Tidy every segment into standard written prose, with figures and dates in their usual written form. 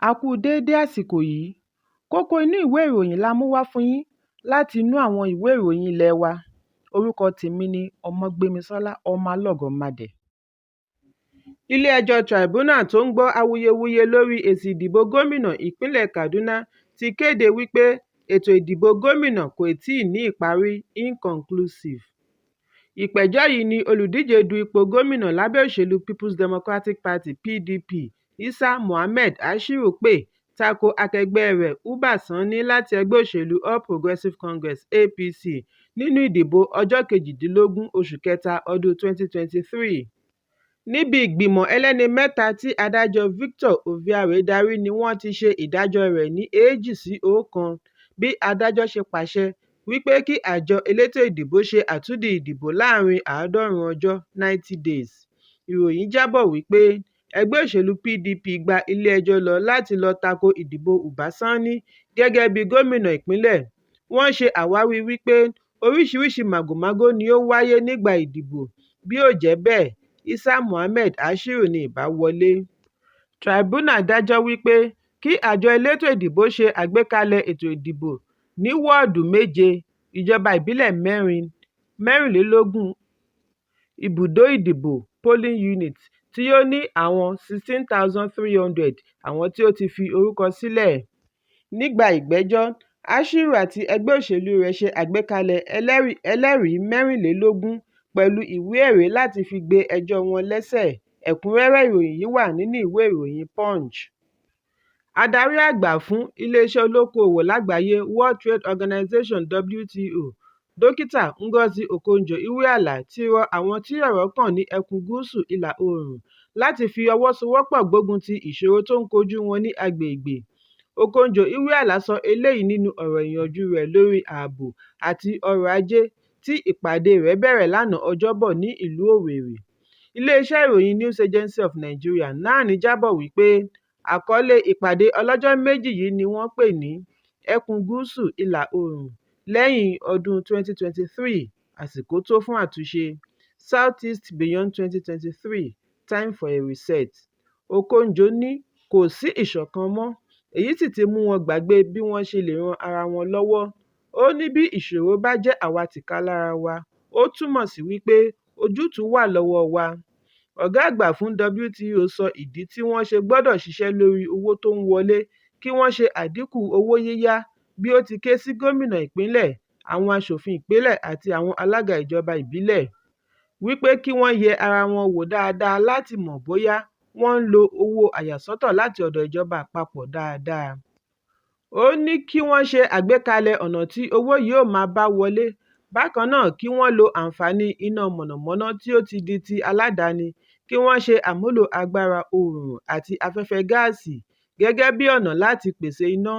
A kú déédé àsìkò yìí. Kókó inú ìwé ìròyìn la mú wá fún yín láti inú àwọn ìwé ìròyìn ilé wa. Orúkọ tèmi ni Ọmọgbémisọ́lá Ọmọalọ́gọ̀madẹ̀. Ilé-ẹjọ́ Tribunal tó ń gbọ́ awuyewuye lórí èsì ìdìbò gómìnà ìpínlẹ̀ Kaduna ti kéde wípé ètò ìdìbò gómìnà kò tíì ní ìparí inconclusive. Ìpẹ̀jọ́ yìí ni olùdíje du ipò gómìnà lábẹ́ òṣèlú People's Democratic Party (PDP) Isa Mohammed Ashiru pè tako akẹgbẹ́ rẹ̀ Uba Sani láti ẹgbẹ́ òṣèlú All Progressives Congress (APC) nínú ìdìbò ọjọ́ 18 oṣù kẹta ọdún 2023. Níbi ìgbìmọ̀ ẹlẹ́ni mẹ́ta tí adájọ́ Victor Oviare darí ni wọ́n ti ṣe ìdájọ́ rẹ̀ ní 2-1 bí adájọ́ ṣe pàṣẹ wípé kí àjọ elétò ìdìbò ṣe àtúndì ìdìbò láàrin 90 ọjọ́ 90 days. Ìròyìn jábọ̀ wípé ẹgbẹ́ òṣèlú PDP gba ilé-ẹjọ́ lọ láti lọ tako ìdìbò Uba Sani gẹ́gẹ́ bí gómìnà ìpínlẹ̀. Wọ́n ṣe àwáwí wípé oríṣiríṣi màgòmágó ni ó wáyé nígbà ìdìbò, bí ó jẹ́ bẹ́ẹ̀ Isa Mohammed Ashiru ni ìbá wọlé. Tribunal dájọ́ wípé kí àjọ elétò ìdìbò ṣe àgbékalẹ̀ ètò ìdìbò ní wọ́ọ̀dù 7, ìjọba ìbílẹ̀ 24 ibùdó ìdìbò polling units tí ó ní àwọn 16,300 àwọn tí ó ti fi orúkọ sílẹ̀. Nígbà ìgbẹ́jọ́, Ashiru àti ẹgbẹ́ òṣèlú rẹ̀ ṣe àgbékalẹ̀ ẹlẹ́rìí 24 pẹ̀lú ìwé-ẹ̀rí láti fi gbé ẹjọ́ wọn lẹ́sẹ̀. Ẹ̀kúnrẹ́rẹ́ ìròyìn yìí wà nínú ìwé ìròyìn Punch. Adarí àgbà fún Iléeṣẹ́ Olókoòwò Lágbàáyé World Trade Organization (WTO), Dókítà Ngozi Okonjo-Iweala ti rọ àwọn tí ọ̀rọ̀ kàn ní ẹkùn gúúsù ìlà oòrùn láti fi ọwọ́ sowọ́pọ̀ gbógun ti ìṣòro tó ń kojú wọn ní agbègbè. Okonjo-Iweala sọ eléyìí nínú ọ̀rọ̀ ìyànjú rẹ̀ lórí ààbò àti ọrọ̀ ajé tí ìpàdé rẹ̀ bẹ̀rẹ̀ lánàá Ọjọ́bọ̀ ní ìlú Owerri. Iléeṣẹ́ ìròyìn News Agency of Nigeria NAN jábọ̀ wípé àkọlé ìpàdé ọlọ́jọ́ méjì yìí ni wọ́n pè ní ẹkùn gúúsù ìlà oòrùn lẹ́yìn ọdún 2023, àsìkò tó fún àtúnṣe. Southeast Beyond 2023, Time for a Reset. Okonjo ní kò sí ìṣọ̀kan mọ́, èyí sì ti mú wọn gbàgbé bí wọ́n ṣe lè ran ara wọn lọ́wọ́. Ó ní bí ìṣòro bá jẹ́ àwa tìkálára wa, ó túmọ̀ sí wípé ojútùú wà lọ́wọ́ wa. Ọ̀gá àgbà fún WTO sọ ìdí tí wọ́n ṣe gbọ́dọ̀ ṣiṣẹ́ lórí owó tó ń wọlé kí wọ́n ṣe àdínkù owó yíyá bí ó ti ké sí gómìnà ìpínlẹ̀, àwọn aṣòfin ìpínlẹ̀ àti àwọn alága ìjọba ìbílẹ̀ wípé kí wọ́n yẹ ara wọn wò dáadáa láti mọ̀ bóyá wọ́n ń lo owó àyàsọ́tọ̀ láti ọ̀dọ̀ ìjọba àpapọ̀ dáadáa. Ó ní kí wọ́n ṣe àgbékalẹ̀ ọ̀nà tí owó yìí ó máa bá wọlé. Bákan náà kí wọ́n lo àǹfààní iná mọ̀nàmọ́ná tí ó ti di ti aládàáni, kí wọ́n ṣe àmúlò agbára oòrùn àti afẹ́fẹ́ gáàsì gẹ́gẹ́ bí ọ̀nà láti pèsè iná.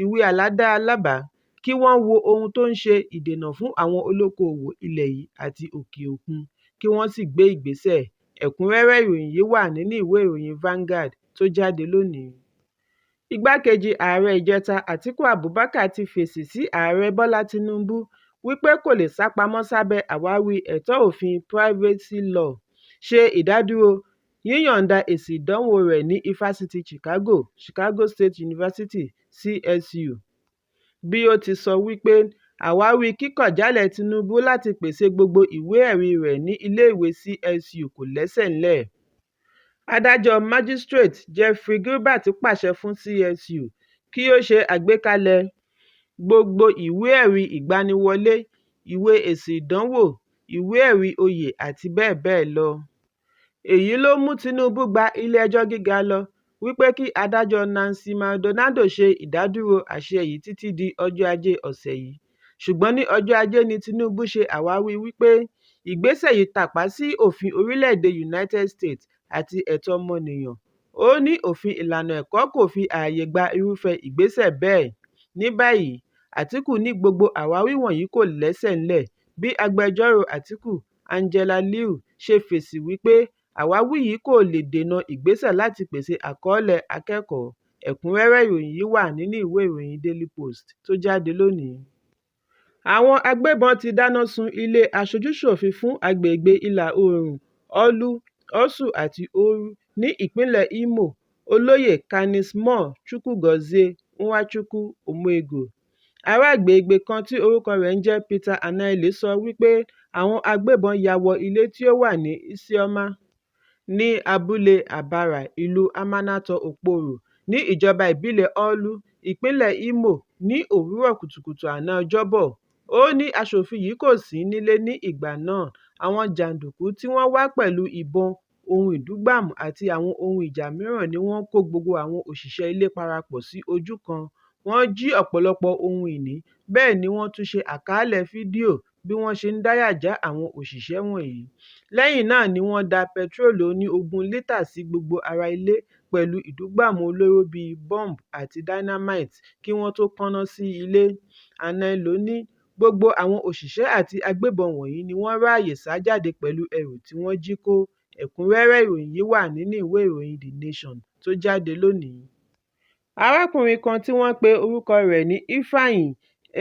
Iweala dá lábàá kí wọ́n wo ohun tó ń ṣe ìdènà fún àwọn olókoòwò ilẹ̀ yìí àti òkè òkun, kí wọ́n sì gbé ìgbésẹ̀. Ẹ̀kúnrẹ́rẹ́ ìròyìn yìí wà nínú ìwé ìròyìn Vanguard tó jáde lónìí. Igbákejì ààrẹ ìjẹta Atiku Abubakar ti fèsì sí ààrẹ Bọ́lá Tinubu wípé kò lè sápamọ́ sábẹ́ àwáwí ẹ̀tọ́ òfin Privacy Law ṣe ìdádúró yíyọ̀ǹda èsì ìdánwò rẹ̀ ní Ifásitì Chicago State University (CSU). Bí ó ti sọ wípé àwáwí kíkọ̀jálẹ̀ Tinubu láti pèsè gbogbo ìwé-ẹ̀rí rẹ̀ ní iléèwé CSU kò lẹ́sẹ̀ ńlẹ̀. Adájọ́ Magistrate Jeffrey Gilbert pàṣẹ fún CSU kí ó ṣe àgbékalẹ̀ gbogbo ìwé-ẹ̀rí ìgbaniwọlé, ìwé èsì ìdánwò, ìwé-ẹ̀rí oyè àti bẹ́ẹ̀ bẹ́ẹ̀ lọ. Èyí ló mú Tinubu gba ilé-ẹjọ́ gíga lọ wípé kí adájọ́ Nancy Maldonado ṣe ìdádúró àṣẹ yìí títí di ọjọ́ Ajé ọ̀sẹ̀ yìí. Ṣùgbọ́n ní ọjọ́ Ajé ni Tinubu ṣe àwáwí wípé ìgbésẹ̀ yìí tàpá sí òfin orílẹ̀-èdè United States àti ẹ̀tọ́ ọmọnìyàn. Ó ní òfin ìlànà ẹ̀kọ́ kò fi ààyè gba irúfẹ́ ìgbésẹ̀ bẹ́ẹ̀. Ní báyìí, Atiku ní gbogbo àwáwí wọ̀nyí kò lẹ́sẹ̀ ńlẹ̀ bí agbẹjọ́rò Atiku, Angela Liu, ṣe fèsì wípé àwáwí yìí kò lè dènà ìgbésẹ̀ láti pèsè àkọọ́lẹ̀ akẹ́kọ̀ọ́. Ẹ̀kúnrẹ́rẹ́ ìròyìn yìí wà nínú ìwé ìròyìn Daily Post tó jáde lónìí. Àwọn agbébọn ti dáná sun ilé aṣojú-ṣòfin fún agbègbè ìlà oòrùn Orlu, Orsu àti Oru ní ìpínlẹ̀ Imo. olóyè Canismore Chukwugozie Nwachukwu Omoego. Ará agbègbè kan tí orúkọ rẹ̀ ń jẹ́ Peter Anaele sọ wípé àwọn agbébọn ya wọ ilé tí ó wà ní Isioma ní abúlé Àbárà ìlú Amanato Okporo ní ìjọba ìbílẹ̀ Orlu, ìpínlẹ̀ Imo ní òwúrọ̀ kùtùkùtù àná Ọjọ́bọ̀. Ó ní aṣòfin yìí kò sí nílé ní ìgbà náà. Àwọn jàǹdùkú tí wọ́n wá pẹ̀lú ìbọn, ohun ìdúgbàmù àti àwọn ohun ìjà mìíràn ni wọ́n kó gbogbo àwọn òṣìṣẹ́ ilé parapọ̀ sí ojú kan. Wọ́n jí ọ̀pọ̀lọpọ̀ ohun ìní, bẹ́ẹ̀ ni wọ́n tún ṣe àkàálẹ̀ fídíò bí wọ́n ṣe ń dáyà já àwọn òṣìṣẹ́ wọ̀nyí. Lẹ́yìn náà ni wọ́n da pẹtiróòlù oní 20 lítà sí gbogbo ara ilé pẹ̀lú ìdúgbàmù olóró bíi bọ́ǹbù àti dynamite kí wọ́n tó kọ́ná sí ilé. Anaelo ní gbogbo àwọn òṣìṣẹ́ àti agbébọn wọ̀nyí ni wọ́n ráàyè sá jáde pẹ̀lú ẹrù tí wọ́n jí kó. Ẹ̀kúnrẹ́rẹ́ ìròyìn yìí wà nínú ìwé ìròyìn The Nation tó jáde lónìí. Arákùnrin kan tí wọ́n pe orúkọ rẹ̀ ní Ifeanyi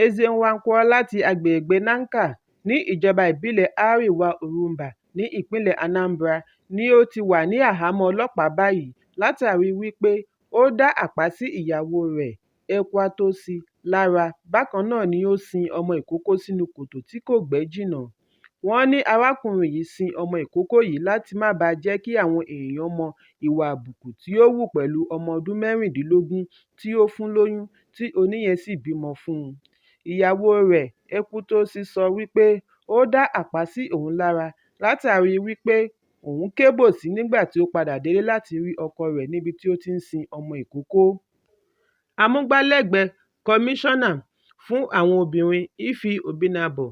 Ezenwankwo láti agbègbè Nanka ní ìjọba ìbílẹ̀ Àríwá Orumba ní ìpínlẹ̀ Anambra ni ó ti wà ní àhámọ́ ọlọ́pàá báyìí látàrí wípé ó dá àpá sí ìyàwó rẹ̀ Ekwatosi lára. Bákan náà ni ó sin ọmọ ìkókó sínú kòtò tí kò gbẹ́ jìnnà. Wọ́n ní arákùnrin yìí sin ọmọ ìkókó yìí láti má bàa jẹ́ kí àwọn èèyàn mọ ìwà àbùkù tí ó hù pẹ̀lú ọmọ ọdún 16 tí ó fún lóyún tí oníyẹn sì bímọ fún un. Ìyàwó rẹ̀ Ekwatosi sọ wípé ó dá àpá sí òun lára látàrí wípé òun kébòsí nígbà tí ó padà délé láti rí ọkọ rẹ̀ níbi tí ó ti ń sin ọmọ ìkókó. Amúgbálẹ́gbẹ̀ẹ́ kọmíṣánná fún àwọn obìnrin Ife Obinabo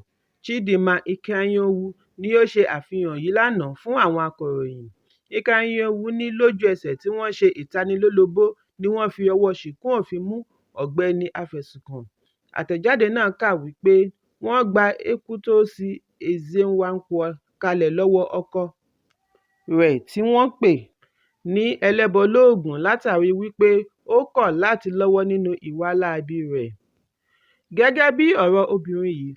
Chidinma Ikeanyanwu ni ó ṣe àfihàn yìí lánàá fún àwọn akọ̀ròyìn. Ikeanyanwu ní lójú ẹsẹ̀ tí wọ́n ṣe ìtanilólobó ni wọ́n fi ọwọ́ ṣìkún òfin mú ọ̀gbẹ́ni afẹ̀sùnkàn. Àtẹ̀jáde náà kà wípé wọ́n gba Ekwatosi Ezenwankwo kalẹ̀ lọ́wọ́ ọkọ rẹ̀ tí wọ́n pè ní ẹlẹ́bọ-lóògùn látàrí wípé ó kọ̀ láti lọ́wọ́ nínú ìwà láabi rẹ̀. Gẹ́gẹ́ bí ọ̀rọ̀ obìnrin yìí,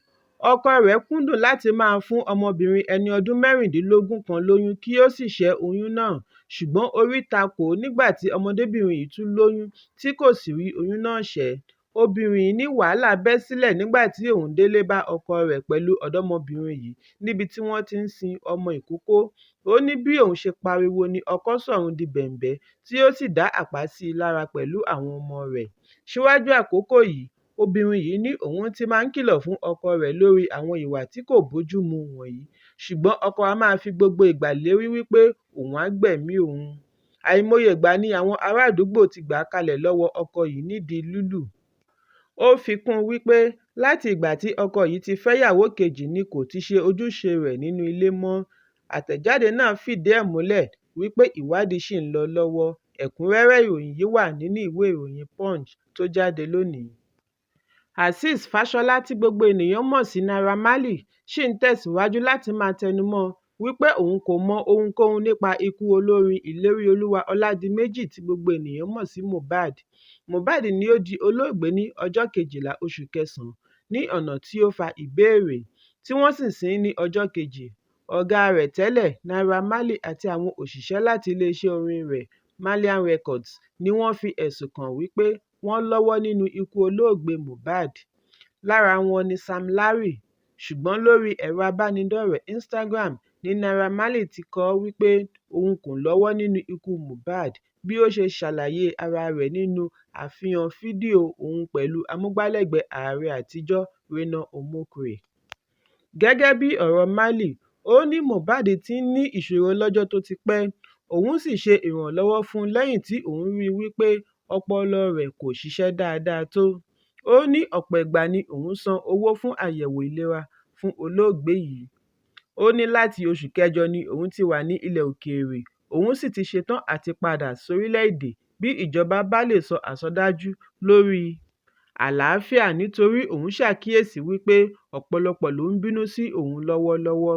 ọkọ rẹ̀ kúndùn láti máa fún ọmọbìnrin ẹni ọdún 16 kan lóyún kí ó sì ṣẹ́ oyún náà, ṣùgbọ́n orí takò ó nígbà tí ọmọdébìnrin yìí tún lóyún tí kò sì rí oyún náà ṣẹ́. Obìnrin yìí ní wàhálà bẹ́ sílẹ̀ nígbà tí òun délé bá ọkọ rẹ̀ pẹ̀lú ọ̀dọ́mọbìnrin yìí níbi tí wọ́n ti ń sin ọmọ ìkókó. Ó ní bí òun ṣe pariwo ni ọkọ sọ̀rùn di bẹ̀m̀bẹ́ tí ó sì dá àpá sí i lára pẹ̀lú àwọn ọmọ rẹ̀. Síwájú àkókò yìí, obìnrin yìí ní òun ti máa ń kìlọ̀ fún ọkọ rẹ̀ lórí àwọn ìwà tí kò bójúmu wọ̀nyí, ṣùgbọ́n ọkọ á máa fi gbogbo ìgbà lérí wípé òun á gbẹ̀mí òun. Àìmọye ìgbà ni àwọn ará àdúgbò ti gbà á kalẹ̀ lọ́wọ́ ọkọ yìí nídìí lílù. Ó fi kún un wípé láti ìgbà tí ọkọ yìí ti fẹ́yàwó kejì ni kò ti ṣe ojúṣe rẹ̀ nínú ilé mọ́. Àtẹ̀jáde náà fìdí ẹ̀ múlẹ̀ wípé ìwádìí ṣì ń lọ lọ́wọ́. Ẹ̀kúnrẹ́rẹ́ ìròyìn yìí wà nínú ìwé ìròyìn Punch tó jáde lónìí. Azeez Fashola tí gbogbo ènìyàn mọ̀ sí Naira Marley ṣì ń tẹ̀síwájú láti máa tẹnumọ́ wípé òun kò mọ ohunkóhun nípa ikú olórin Ìléríolúwa Ọládìméjì tí gbogbo ènìyàn mọ̀ sí Mohbad. Mohbad ni ó di olóògbé ní ọjọ́ 12 oṣù kẹsàn-án ní ọ̀nà tí ó fa ìbéèrè, tí wọ́n sì sin ní ọjọ́ kejì. Ọ̀gá rẹ̀ tẹ́lẹ̀ Naira Marley àti àwọn òṣìṣẹ́ láti iléeṣẹ́ orin rẹ̀ Marlian Records ni wọ́n fi ẹ̀sùn kàn wípé wọ́n lọ́wọ́ nínú ikú olóògbé Mohbad. Lára wọn ni Sam Larry, ṣùgbọ́n lórí ẹ̀rọ abánidọ́rẹ̀ẹ́ Instagram ni Naira Marley ti kọ wípé òun kò lọ́wọ́ nínú ikú Mohbad bí ó ṣe ṣàlàyé ara rẹ̀ nínú àfihàn fídíò òun pẹ̀lú amúgbálẹ́gbẹ̀ẹ́ ààrẹ àtijọ́ Rena Omokri. Gẹ́gẹ́ bí ọ̀rọ̀ Marley, ó ní Mohbad ti ń ní ìṣòro lọ́jọ́ tó ti pẹ́, òun sì ṣe ìrànlọ́wọ́ fún un lẹ́yìn tí òun rí wípé ọpọlọ rẹ̀ kò ṣiṣẹ́ dáadáa tó. Ó ní ọ̀pọ̀ ìgbà ni òun san owó fún àyẹ̀wò ìlera fún olóògbé yìí. Ó ní láti oṣù kẹjọ ni òun ti wà ní ilẹ̀ òkèèrè, òun sì ti ṣetán àti padà sórílẹ̀-èdè bí ìjọba bá lè sọ àsọdájú lórí àlàáfíà nítorí òun ṣàkíyèsí wípé ọ̀pọ̀lọpọ̀ ló ń bínú sí òun lọ́wọ́lọ́wọ́.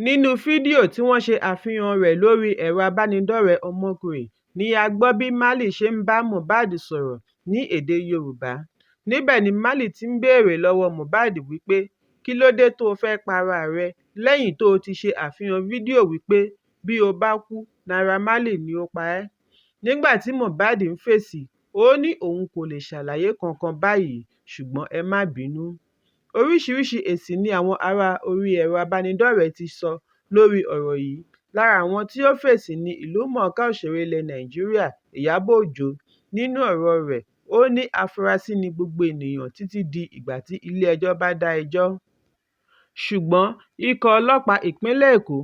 Nínú fídíò tí wọ́n ṣe àfihàn rẹ̀ lórí ẹ̀rọ abánidọ́rẹ̀ẹ́ Omokri ni a gbọ́ bí Marley ṣe ń bá Mohbad sọ̀rọ̀ ní èdè Yorùbá. Níbẹ̀ ni Marley ti ń béèrè lọ́wọ́ Mohbad wípé kí ló dé tó fẹ́ para rẹ lẹ́yìn tó ti ṣe àfihàn fídíò wípé bí o bá kú Naira Marley ni ó pa ẹ́. nígbà tí Mohbad ń fèsì ó ní òun kò lè ṣàlàyé kankan báyìí ṣùgbọ́n ẹ má bínú. Oríṣiríṣiì èsì ni àwọn ará orí ẹ̀rọ abánidọ́rẹ̀ẹ́ ti sọ lórí ọ̀rọ̀ yìí. Lára àwọn tí ó fèsì ni ìlúmọ̀ọ́ká òṣèré ilẹ̀ Nàìjíríà Ìyábọ̀ Òjó. Nínú ọ̀rọ̀ rẹ̀, ó ní afurasí ni gbogbo ènìyàn títí di ìgbà tí ilé-ẹjọ́ bá dá ẹjọ́. Ṣùgbọ́n ikọ̀ ọlọ́pàá ìpínlẹ̀ Èkó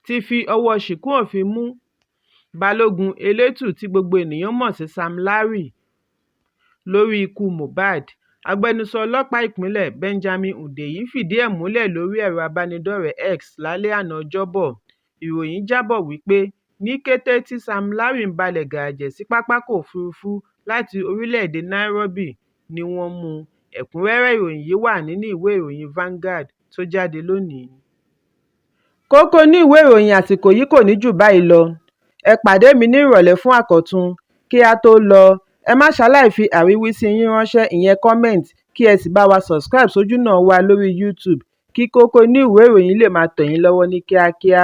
ti fi ọwọ́ ṣìkún òfin mú Balógun Elétù tí gbogbo ènìyàn mọ̀ sí Sam Larry lórí ikú Mohbad. Agbẹnusọ ọlọ́pàá ìpínlẹ̀ Benjamin Hundeyin fìdí ẹ̀ múlẹ̀ lórí ẹ̀rọ abánidọ́rẹ̀ẹ́ X lálẹ́ àná Ọjọ́bọ̀. Ìròyìn jábọ̀ wípé ní kété tí Sam Larry ń balẹ̀ gààjẹ̀ sí pápákọ̀ òfurufú láti orílẹ̀-èdè Nairobi ni wọ́n mú un. Ẹ̀kúnrẹ́rẹ́ ìròyìn yìí wà nínú ìwé ìròyìn Vanguard tó jáde lónìí. Kókó inú ìwé ìròyìn àsìkò yìí kò ní jù báyìí lọ. Ẹ pàdé mi ní ìrọ̀lẹ́ fún àkọ́tun. Kí a tó lọ, ẹ má ṣaláì fi àríwísí yín ránṣẹ́, ìyẹn comment, kí ẹ sì bá wa subscribe sójúnà wa lórí YouTube kí Kókó Inú Ìwé Ìròyìn lè máa tẹ̀ yín lọ́wọ́ ní kíákíá.